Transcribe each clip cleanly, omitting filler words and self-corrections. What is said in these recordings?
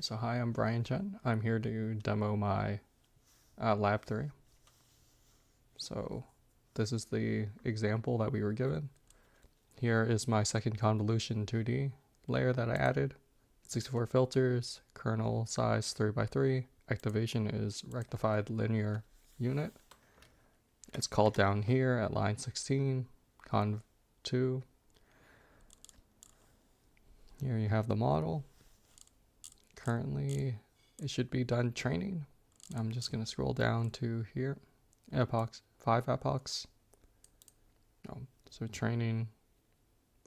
Alright, so hi, I'm Brian Chen. I'm here to demo my Lab3. So this is the example that we were given. Here is my second convolution 2D layer that I added. 64 filters, kernel size 3x3, activation is rectified linear unit. It's called down here at line 16, conv 2. Here you have the model. Currently, it should be done training. I'm just going to scroll down to here. Epochs, 5 epochs. So training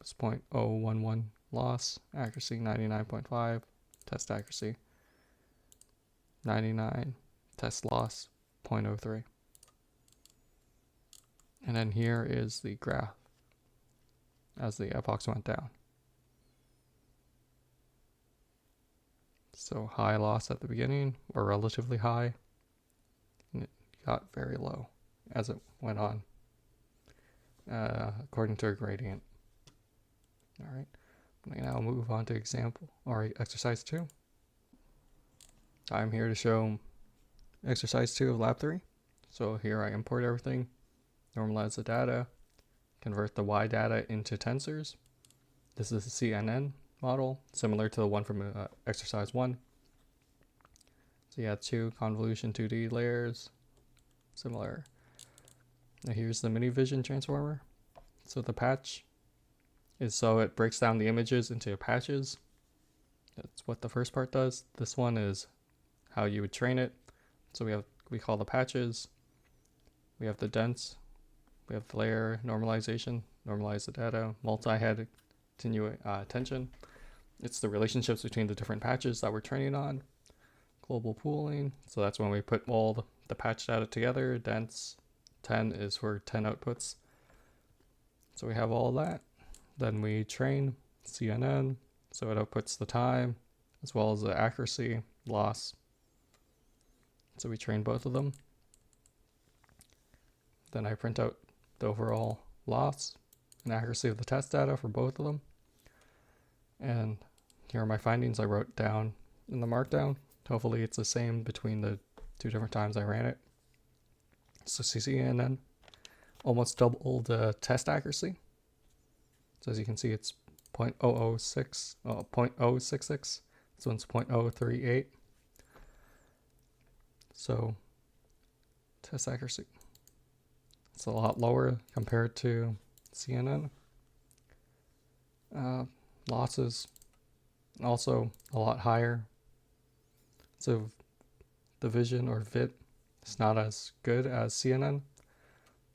is 0.011 loss, accuracy 99.5, test accuracy 99, test loss 0.03. And then here is the graph as the epochs went down. So high loss at the beginning, or relatively high, and it got very low as it went on, according to a gradient. All right, I'm gonna now move on to example, or exercise 2. I'm here to show exercise 2 of lab 3. So here I import everything, normalize the data, convert the Y data into tensors. This is the CNN model, similar to the one from exercise 1. So you have 2 convolution 2D layers, similar. Now here's the mini vision transformer. So the patch is so it breaks down the images into patches. That's what the first part does. This one is how you would train it. So we call the patches. We have the dense. We have the layer normalization, normalize the data, multi-head attention. It's the relationships between the different patches that we're training on. Global pooling, so that's when we put all the patch data together. Dense 10 is for 10 outputs. So we have all that. Then we train CNN, so it outputs the time as well as the accuracy, loss. So we train both of them. Then I print out the overall loss and accuracy of the test data for both of them. And here are my findings I wrote down in the markdown. Hopefully it's the same between the 2 different times I ran it. So CNN almost doubled the test accuracy. So as you can see, it's 0.066. This one's 0.038. So test accuracy, it's a lot lower compared to CNN. Losses also a lot higher. So the vision or VIT is not as good as CNN.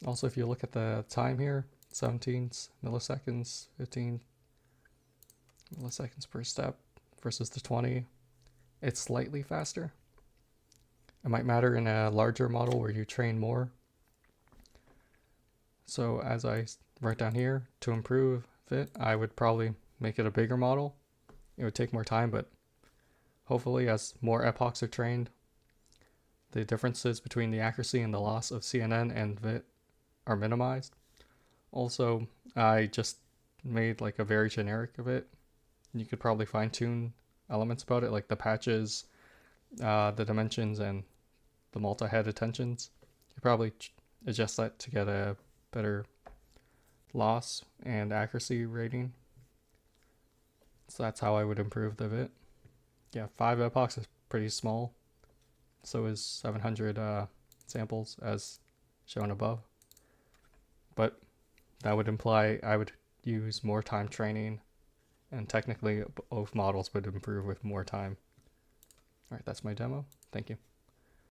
Also, if you look at the time here, 17 milliseconds, 15 milliseconds per step versus the 20, it's slightly faster. It might matter in a larger model where you train more. So as I write down here, to improve VIT, I would probably make it a bigger model. It would take more time, but hopefully as more epochs are trained, the differences between the accuracy and the loss of CNN and VIT are minimized. Also, I just made like a very generic of it. You could probably fine tune elements about it, like the patches, the dimensions, and the multi-head attentions. You probably adjust that to get a better loss and accuracy rating. So that's how I would improve the VIT. Yeah, 5 epochs is pretty small. So is 700 samples as shown above. But that would imply I would use more time training, and technically both models would improve with more time. All right, that's my demo. Thank you.